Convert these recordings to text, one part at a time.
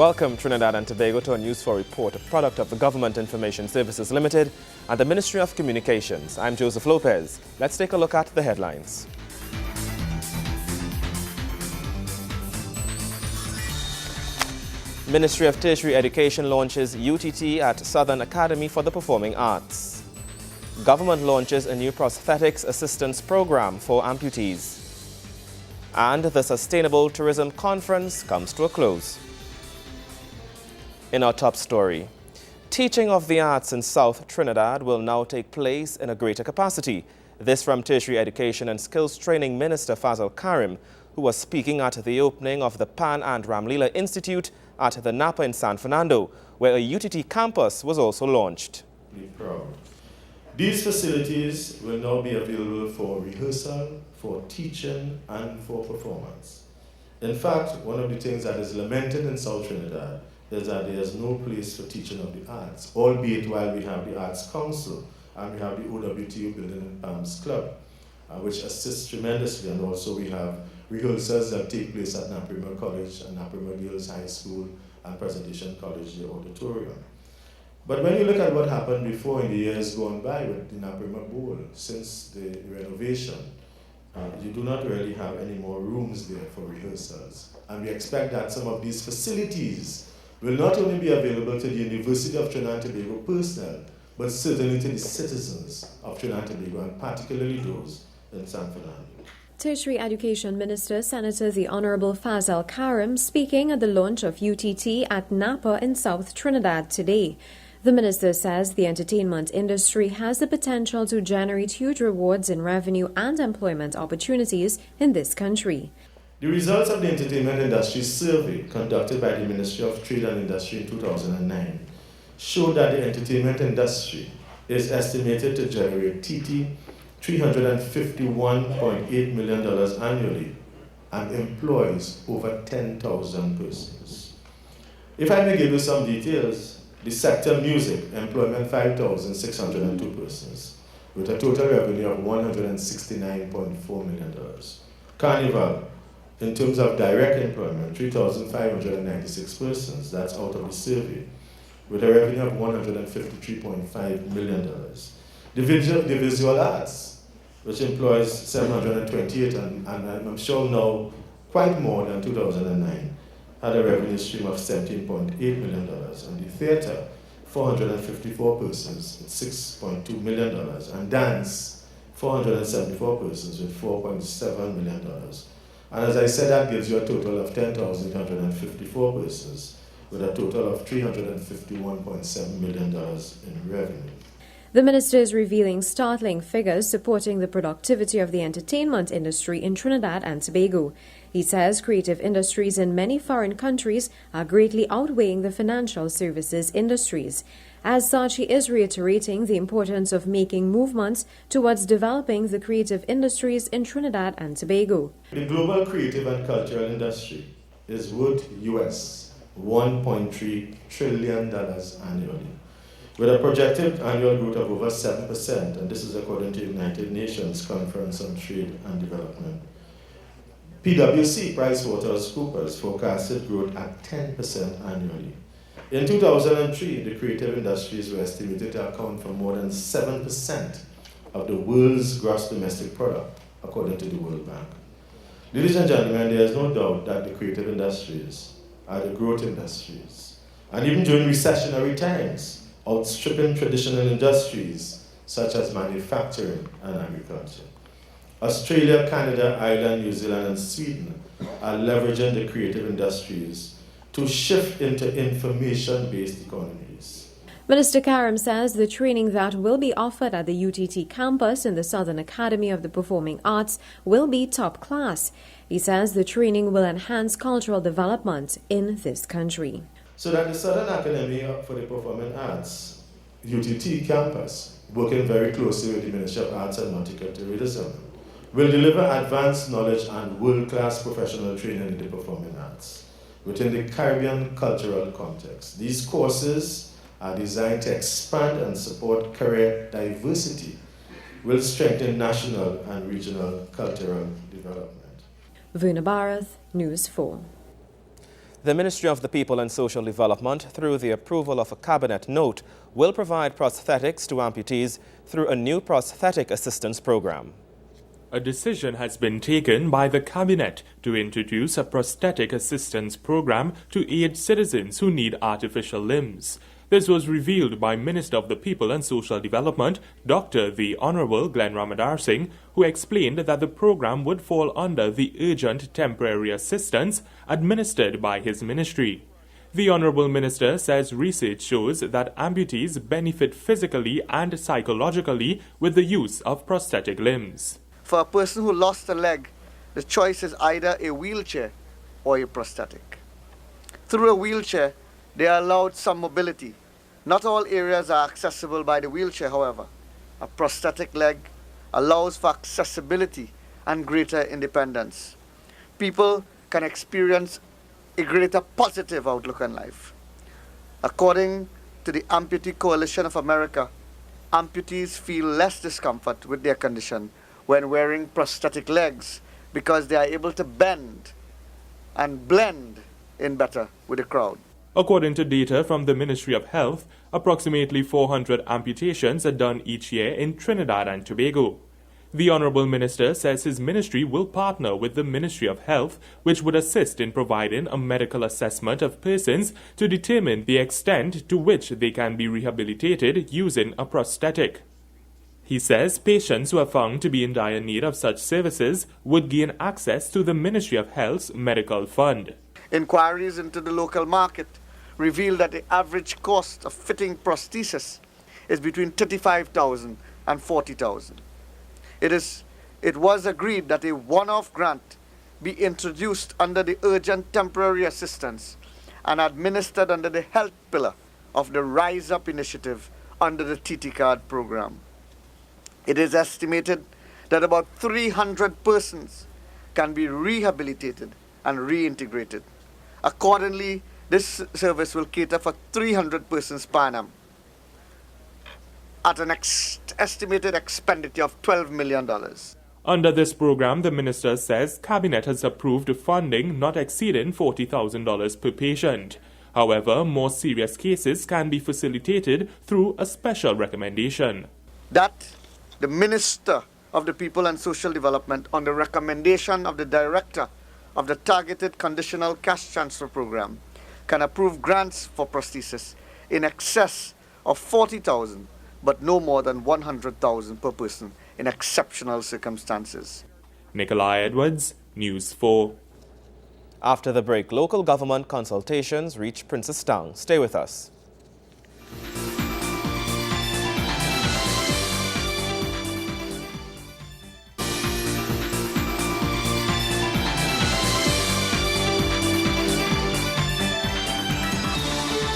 Welcome, Trinidad and Tobago, to a News 4 report, a product of the Government Information Services Limited and the Ministry of Communications. I'm Joseph Lopez. Let's take a look at the headlines. Ministry of Tertiary Education launches UTT at Southern Academy for the Performing Arts. Government launches a new prosthetics assistance program for amputees. And the Sustainable Tourism Conference comes to a close. In our top story, teaching of the arts in South Trinidad will now take place in a greater capacity. This from Tertiary Education and Skills Training Minister Fazal Karim, who was speaking at the opening of the Pan and Ramlila Institute at the Napa in San Fernando, where a UTT campus was also launched. These facilities will now be available for rehearsal, for teaching, and for performance. In fact, one of the things that is lamented in South Trinidad is that there is no place for teaching of the arts, albeit while we have the Arts Council and we have the OWTU Building and Palms Club, which assists tremendously, and also we have rehearsals that take place at Naparima College and Naparima Girls High School and Presentation College, the auditorium. But when you look at what happened before in the years gone by with the Naparima Bowl, since the renovation, you do not really have any more rooms there for rehearsals. And we expect that some of these facilities will not only be available to the University of Trinidad and Tobago personnel, but certainly to the citizens of Trinidad and Tobago, and particularly those in San Fernando. Tertiary Education Minister Senator the Honourable Fazal Karim speaking at the launch of UTT at Napa in South Trinidad today. The minister says the entertainment industry has the potential to generate huge rewards in revenue and employment opportunities in this country. The results of the entertainment industry survey conducted by the Ministry of Trade and Industry in 2009 showed that the entertainment industry is estimated to generate $351.8 million annually and employs over 10,000 persons. If I may give you some details, the sector music employment 5,602 persons with a total revenue of $169.4 million. Carnival, in terms of direct employment, 3,596 persons, that's out of the survey, with a revenue of $153.5 million. The visual arts, which employs 728, and I'm sure now quite more than 2009, had a revenue stream of $17.8 million. And the theatre, 454 persons with $6.2 million. And dance, 474 persons with $4.7 million. And as I said, that gives you a total of 10,854 persons with a total of $351.7 million in revenue. The minister is revealing startling figures supporting the productivity of the entertainment industry in Trinidad and Tobago. He says creative industries in many foreign countries are greatly outweighing the financial services industries. As such, he is reiterating the importance of making movements towards developing the creative industries in Trinidad and Tobago. The global creative and cultural industry is worth US $1.3 trillion annually, with a projected annual growth of over 7%, and this is according to the United Nations Conference on Trade and Development. PwC, PricewaterhouseCoopers, forecasted growth at 10% annually. In 2003, the creative industries were estimated to account for more than 7% of the world's gross domestic product, according to the World Bank. Ladies and gentlemen, there is no doubt that the creative industries are the growth industries, and even during recessionary times, outstripping traditional industries such as manufacturing and agriculture. Australia, Canada, Ireland, New Zealand, and Sweden are leveraging the creative industries to shift into information-based economies. Minister Karim says the training that will be offered at the UTT campus in the Southern Academy of the Performing Arts will be top class. He says the training will enhance cultural development in this country. So that the Southern Academy for the Performing Arts, UTT campus, working very closely with the Ministry of Arts and Multiculturalism, will deliver advanced knowledge and world-class professional training in the performing arts within the Caribbean cultural context. These courses are designed to expand and support career diversity, will strengthen national and regional cultural development. Verna Barath, News 4. The Ministry of the People and Social Development, through the approval of a cabinet note, will provide prosthetics to amputees through a new prosthetic assistance program. A decision has been taken by the Cabinet to introduce a prosthetic assistance program to aid citizens who need artificial limbs. This was revealed by Minister of the People and Social Development, Dr. the Honorable Glenn Ramadar Singh, who explained that the program would fall under the Urgent Temporary Assistance administered by his ministry. The Honorable Minister says research shows that amputees benefit physically and psychologically with the use of prosthetic limbs. For a person who lost a leg, the choice is either a wheelchair or a prosthetic. Through a wheelchair, they are allowed some mobility. Not all areas are accessible by the wheelchair, however. A prosthetic leg allows for accessibility and greater independence. People can experience a greater positive outlook on life. According to the Amputee Coalition of America, amputees feel less discomfort with their condition when wearing prosthetic legs because they are able to bend and blend in better with the crowd. According to data from the Ministry of Health, approximately 400 amputations are done each year in Trinidad and Tobago. The Honorable Minister says his ministry will partner with the Ministry of Health, which would assist in providing a medical assessment of persons to determine the extent to which they can be rehabilitated using a prosthetic. He says patients who are found to be in dire need of such services would gain access to the Ministry of Health's medical fund. Inquiries into the local market reveal that the average cost of fitting prosthesis is between $35,000 and $40,000. It was agreed that a one-off grant be introduced under the Urgent Temporary Assistance and administered under the health pillar of the Rise Up initiative under the TT Card program. It is estimated that about 300 persons can be rehabilitated and reintegrated. Accordingly, this service will cater for 300 persons per annum at an estimated expenditure of $12 million. Under this program, the minister says Cabinet has approved funding not exceeding $40,000 per patient. However, more serious cases can be facilitated through a special recommendation. That the Minister of the People and Social Development, on the recommendation of the Director of the Targeted Conditional Cash Transfer Program, can approve grants for prosthesis in excess of $40,000, but no more than $100,000 per person in exceptional circumstances. Nikolai Edwards, News 4. After the break, local government consultations reach Princestown. Stay with us.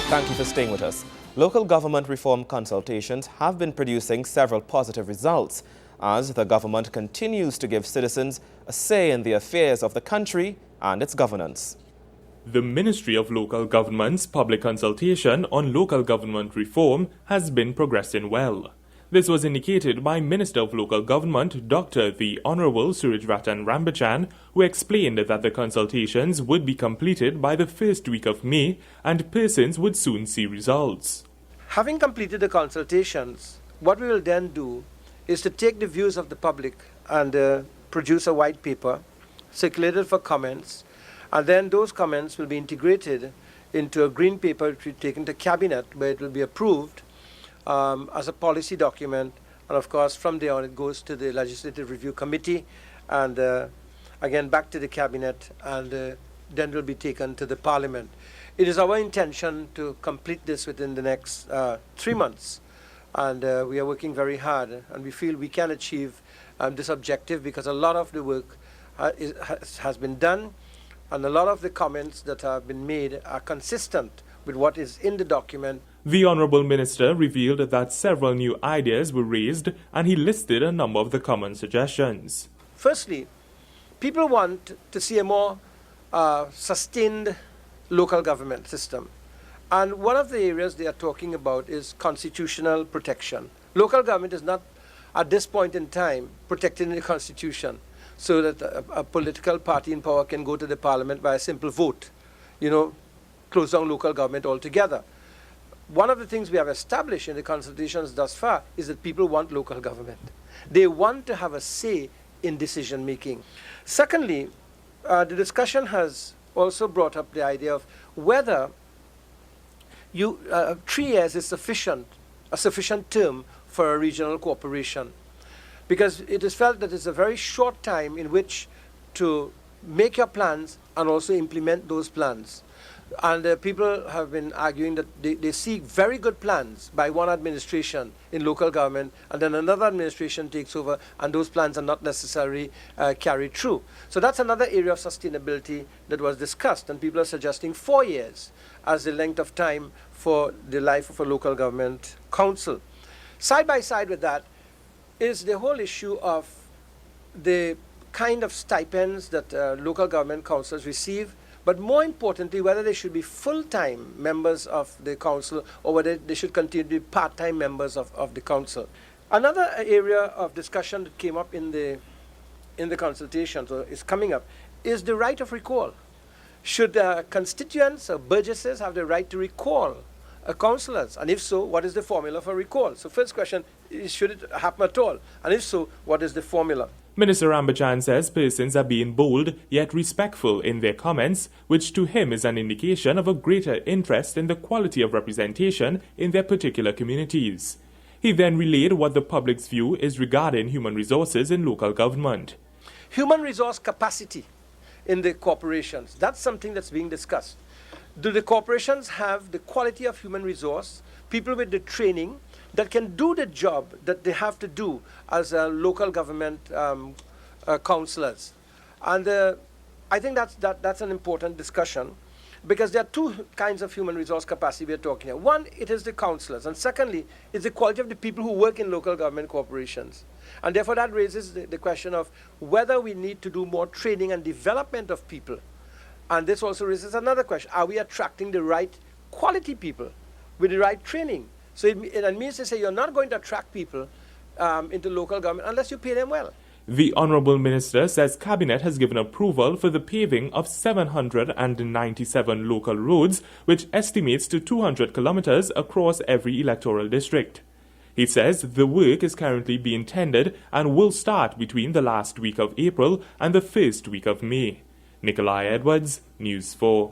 Thank you for staying with us. Local government reform consultations have been producing several positive results as the government continues to give citizens a say in the affairs of the country and its governance. The Ministry of Local Government's public consultation on local government reform has been progressing well. This was indicated by Minister of Local Government Dr. the Honorable Surajratan Rambachan, who explained that the consultations would be completed by the first week of May and persons would soon see results. Having completed the consultations, what we will then do is to take the views of the public and produce a white paper, circulated for comments, and then those comments will be integrated into a green paper which will be taken to Cabinet, where it will be approved as a policy document, and of course from there on it goes to the Legislative Review Committee and again back to the Cabinet, and then will be taken to the Parliament. It is our intention to complete this within the next 3 months, and we are working very hard, and we feel we can achieve this objective because a lot of the work has been done, and a lot of the comments that have been made are consistent with what is in the document. The Honourable Minister revealed that several new ideas were raised and he listed a number of the common suggestions. Firstly, people want to see a more sustained local government system. And one of the areas they are talking about is constitutional protection. Local government is not, at this point in time, protected in the Constitution so that a political party in power can go to the Parliament by a simple vote. You know, close down local government altogether. One of the things we have established in the consultations thus far is that people want local government. They want to have a say in decision making. Secondly, the discussion has also brought up the idea of whether 3 years is a sufficient term for a regional cooperation, because it is felt that it's a very short time in which to make your plans and also implement those plans. And people have been arguing that they see very good plans by one administration in local government, and then another administration takes over, and those plans are not necessarily carried through. So that's another area of sustainability that was discussed, and people are suggesting 4 years as the length of time for the life of a local government council. Side by side with that is the whole issue of the kind of stipends that local government councils receive, but more importantly, whether they should be full-time members of the council or whether they should continue to be part-time members of the council. Another area of discussion that came up in the consultations, or is coming up, is the right of recall. Should constituents or burgesses have the right to recall councillors? And if so, what is the formula for recall? So first question is, should it happen at all? And if so, what is the formula? Minister Rambajan says persons are being bold yet respectful in their comments, which to him is an indication of a greater interest in the quality of representation in their particular communities. He then relayed what the public's view is regarding human resources in local government. Human resource capacity in the corporations, that's something that's being discussed. Do the corporations have the quality of human resource, people with the training that can do the job that they have to do as local government councillors? And I think that's an important discussion, because there are 2 kinds of human resource capacity we're talking about. One, it is the councillors, and secondly, it's the quality of the people who work in local government corporations. And therefore that raises the question of whether we need to do more training and development of people. And this also raises another question: are we attracting the right quality people with the right training? So it means to say you're not going to attract people into local government unless you pay them well. The Honourable Minister says Cabinet has given approval for the paving of 797 local roads, which estimates to 200 kilometres across every electoral district. He says the work is currently being tendered and will start between the last week of April and the first week of May. Nikolai Edwards, News 4.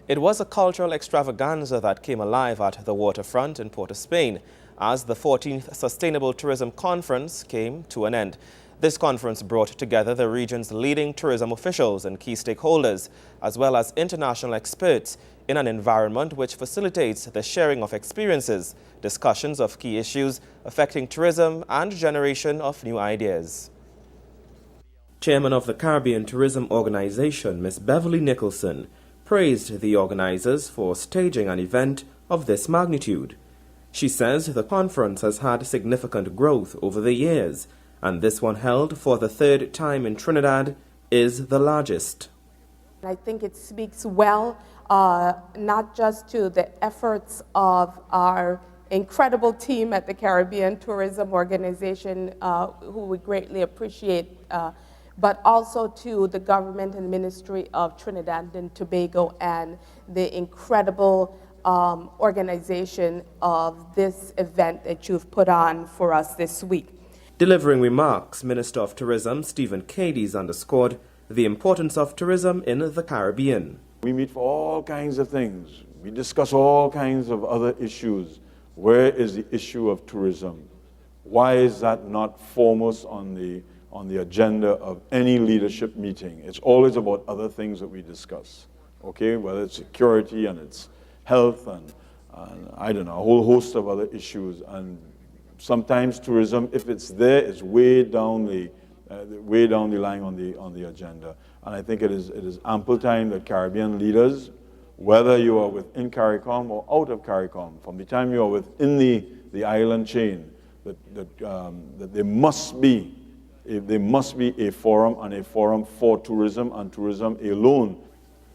It was a cultural extravaganza that came alive at the waterfront in Port of Spain as the 14th Sustainable Tourism Conference came to an end. This conference brought together the region's leading tourism officials and key stakeholders, as well as international experts, in an environment which facilitates the sharing of experiences, discussions of key issues affecting tourism, and generation of new ideas. Chairman of the Caribbean Tourism Organization, Ms. Beverly Nicholson, praised the organizers for staging an event of this magnitude. She says the conference has had significant growth over the years, and this one, held for the 3rd time in Trinidad, is the largest. I think it speaks well, not just to the efforts of our incredible team at the Caribbean Tourism Organization, who we greatly appreciate, but also to the government and Ministry of Trinidad and Tobago and the incredible organization of this event that you've put on for us this week. Delivering remarks, Minister of Tourism Stephen Cadiz underscored the importance of tourism in the Caribbean. We meet for all kinds of things. We discuss all kinds of other issues. Where is the issue of tourism? Why is that not foremost on the agenda of any leadership meeting? It's always about other things that we discuss, okay? Whether it's security and it's health and I don't know, a whole host of other issues. And sometimes tourism, if it's there, is way down the line on the agenda. And I think it is ample time that Caribbean leaders, whether you are within CARICOM or out of CARICOM, from the time you are within the island chain, that there must be a forum, and a forum for tourism, and tourism alone.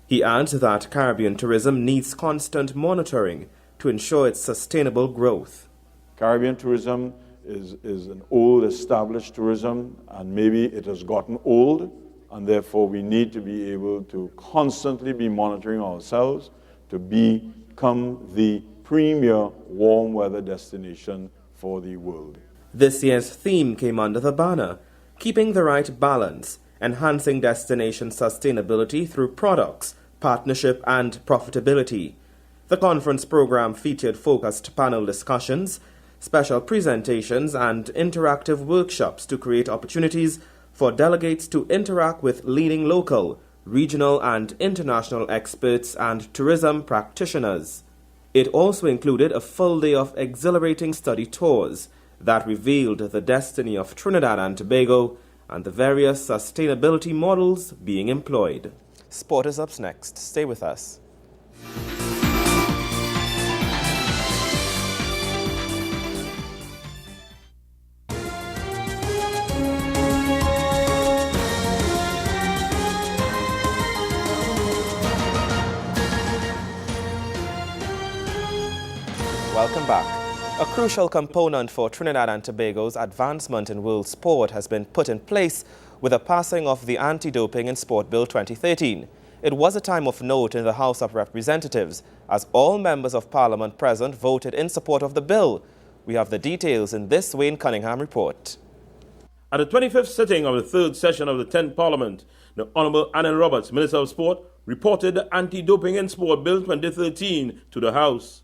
He adds that Caribbean tourism needs constant monitoring to ensure its sustainable growth. Caribbean tourism is an old, established tourism, and maybe it has gotten old, and therefore we need to be able to constantly be monitoring ourselves to become the premier warm weather destination for the world. This year's theme came under the banner, Keeping the Right Balance, Enhancing Destination Sustainability Through Products, Partnership and Profitability. The conference program featured focused panel discussions, special presentations and interactive workshops to create opportunities for delegates to interact with leading local, regional and international experts and tourism practitioners. It also included a full day of exhilarating study tours that revealed the destiny of Trinidad and Tobago and the various sustainability models being employed. Sport is up next. Stay with us. Welcome back. A crucial component for Trinidad and Tobago's advancement in world sport has been put in place with the passing of the Anti-Doping in Sport Bill 2013. It was a time of note in the House of Representatives as all members of Parliament present voted in support of the bill. We have the details in this Wayne Cunningham report. At the 25th sitting of the third session of the 10th Parliament, the Honourable Annan Roberts, Minister of Sport, reported the Anti-Doping in Sport Bill 2013 to the House.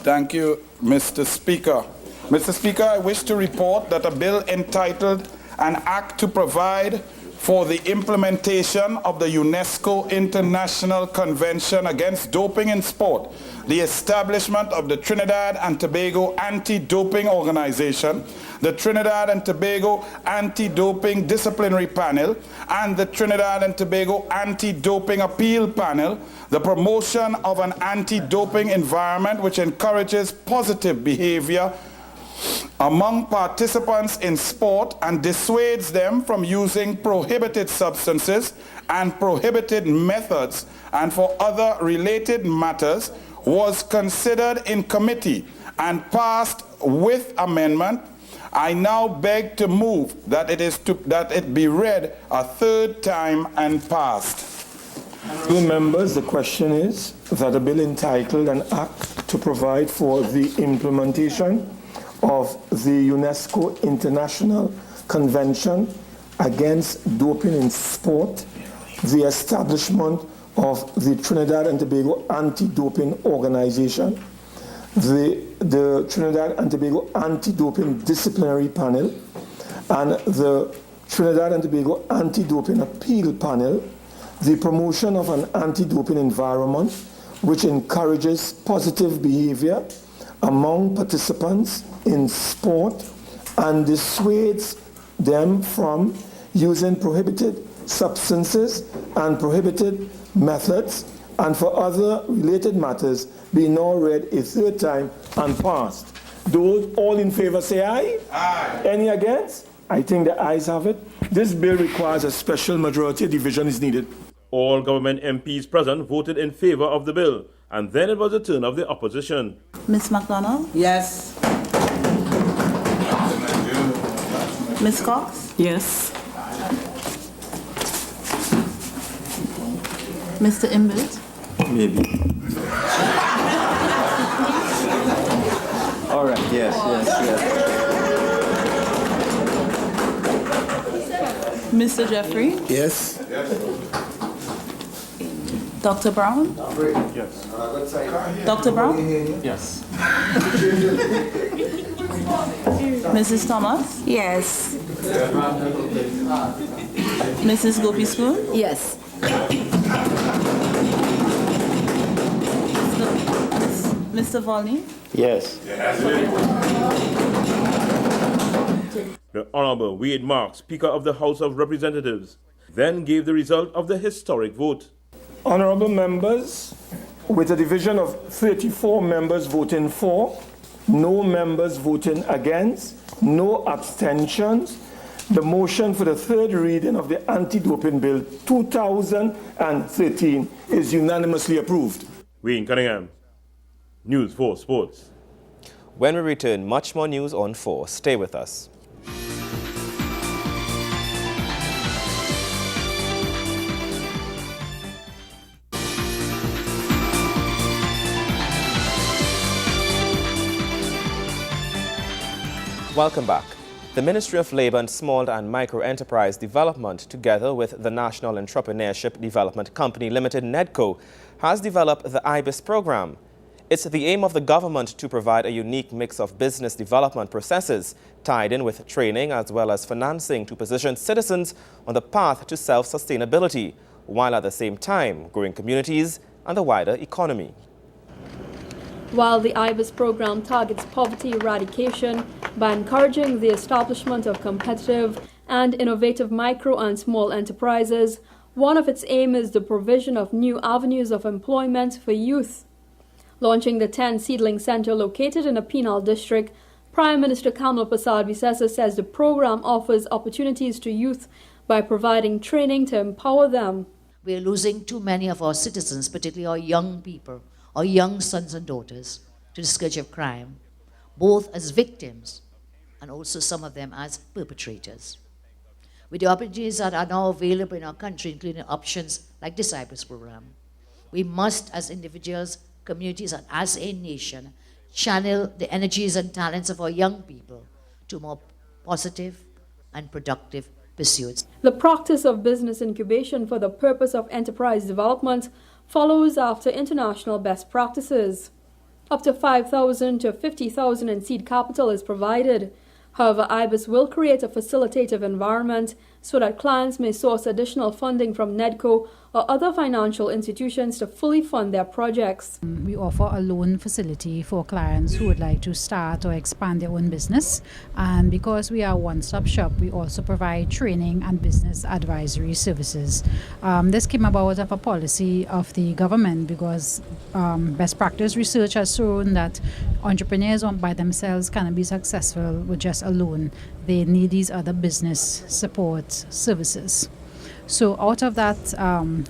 Thank you, Mr. Speaker. Mr. Speaker, I wish to report that a bill entitled An Act to Provide for the Implementation of the UNESCO International Convention Against Doping in Sport, the establishment of the Trinidad and Tobago Anti-Doping Organization, the Trinidad and Tobago Anti-Doping Disciplinary Panel, and the Trinidad and Tobago Anti-Doping Appeal Panel, the promotion of an anti-doping environment which encourages positive behavior among participants in sport and dissuades them from using prohibited substances and prohibited methods, and for other related matters, was considered in committee and passed with amendment. I now beg to move that it be read a third time and passed. Honourable members, the question is that a bill entitled An Act to Provide for the Implementation of the UNESCO International Convention Against Doping in Sport, the establishment of the Trinidad and Tobago Anti-Doping Organization, the Trinidad and Tobago Anti-Doping Disciplinary Panel, and the Trinidad and Tobago Anti-Doping Appeal Panel, the promotion of an anti-doping environment which encourages positive behavior among participants in sport and dissuades them from using prohibited substances and prohibited methods, and for other related matters, be now read a third time and passed. Those all in favor say aye. Aye. Any against? I think the ayes have it. This bill requires a special majority. Division is needed. All government MPs present voted in favor of the bill, and then it was the turn of the opposition. Ms. MacDonald? Yes. Ms. Cox? Yes. Mr. Imbert? Maybe. All right, yes. Mr. Jeffrey? Yes. Dr. Brown? Yes. Dr. Brown? Yes. Mrs. Thomas? Yes. Mrs. Gopi School? Yes. Mr. Volney? Yes. The Honourable Wade Marks, Speaker of the House of Representatives, then gave the result of the historic vote. Honourable members, with a division of 34 members voting for, no members voting against, no abstentions, the motion for the third reading of the Anti-Doping Bill 2013 is unanimously approved. Wayne Cunningham, News 4 Sports. When we return, much more news on 4. Stay with us. Welcome back. The Ministry of Labour and Small and Micro Enterprise Development, together with the National Entrepreneurship Development Company Limited, NEDCO, has developed the IBIS program. It's the aim of the government to provide a unique mix of business development processes tied in with training as well as financing to position citizens on the path to self-sustainability, while at the same time growing communities and the wider economy. While the IBIS program targets poverty eradication by encouraging the establishment of competitive and innovative micro and small enterprises, one of its aims is the provision of new avenues of employment for youth. Launching the 10 Seedling Center located in the Penal District, Prime Minister Kamla Persad-Visesa says the program offers opportunities to youth by providing training to empower them. We are losing too many of our citizens, particularly our young people, our young sons and daughters, to the scourge of crime, both as victims and also some of them as perpetrators. With the opportunities that are now available in our country, including options like this IBIS program, we must, as individuals, communities, and as a nation, channel the energies and talents of our young people to more positive and productive pursuits. The practice of business incubation for the purpose of enterprise development follows after international best practices. Up to 5,000 to 50,000 in seed capital is provided. However, IBIS will create a facilitative environment so that clients may source additional funding from NEDCO or other financial institutions to fully fund their projects. We offer a loan facility for clients who would like to start or expand their own business. And because we are a one-stop shop, we also provide training and business advisory services. This came about of a policy of the government because best practice research has shown that entrepreneurs by themselves cannot be successful with just a loan. They need these other business support services. So out of that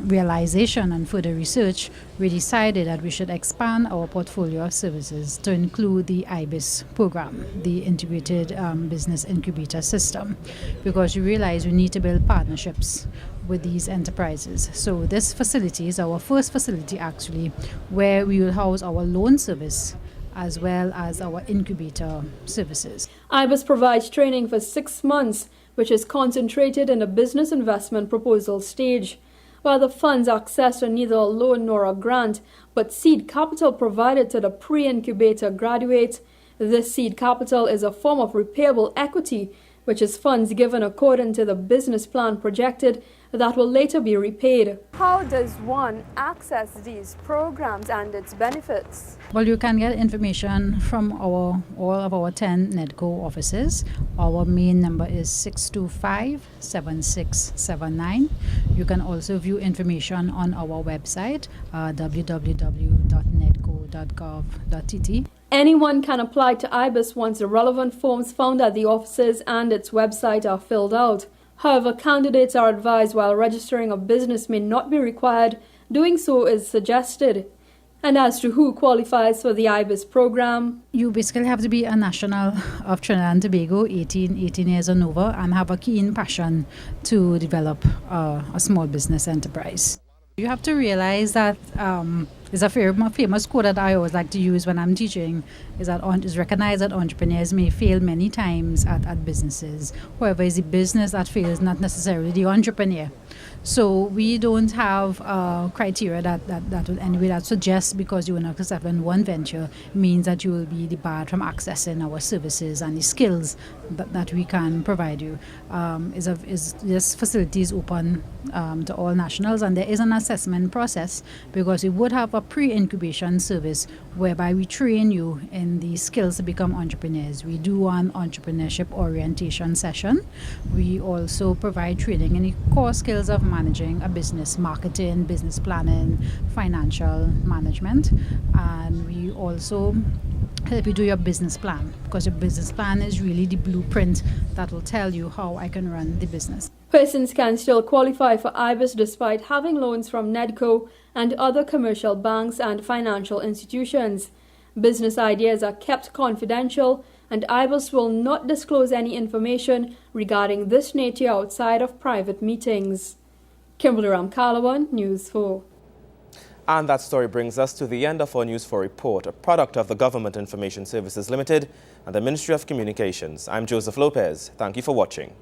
realization and further research, we decided that we should expand our portfolio of services to include the IBIS program, the Integrated Business Incubator System, because we realize we need to build partnerships with these enterprises. So this facility is our first facility actually, where we will house our loan service as well as our incubator services. IBIS provides training for 6 months, which is concentrated in the business investment proposal stage. While the funds accessed are neither a loan nor a grant, but seed capital provided to the pre-incubator graduates, this seed capital is a form of repayable equity, which is funds given according to the business plan projected that will later be repaid. How does one access these programs and its benefits? Well, you can get information from all of our 10 NEDCO offices. Our main number is 625-7679. You can also view information on our website, www.nedco.gov.tt. Anyone can apply to IBIS once the relevant forms found at the offices and its website are filled out. However, candidates are advised while registering a business may not be required, doing so is suggested. And as to who qualifies for the IBIS program, you basically have to be a national of Trinidad and Tobago, 18 years and over, and have a keen passion to develop a small business enterprise. You have to realize that there's a famous quote that I always like to use when I'm teaching, is that it's recognized that entrepreneurs may fail many times at businesses. However, it's the business that fails, not necessarily the entrepreneur. So we don't have criteria that anyway that suggests because you were not successful in one venture means that you will be debarred from accessing our services and the skills that we can provide you. This facility is open to all nationals, and there is an assessment process because we would have a pre-incubation service whereby we train you in the skills to become entrepreneurs. We do an entrepreneurship orientation session. We also provide training in the core skills of managing a business, marketing, business planning, financial management, and we also help you do your business plan, because your business plan is really the blueprint that will tell you how I can run the business. Persons can still qualify for IBIS despite having loans from NEDCO and other commercial banks and financial institutions. Business ideas are kept confidential, and IBIS will not disclose any information regarding this nature outside of private meetings. Kimberly Ramkalawan, News 4. And that story brings us to the end of our News 4 report, a product of the Government Information Services Limited and the Ministry of Communications. I'm Joseph Lopez. Thank you for watching.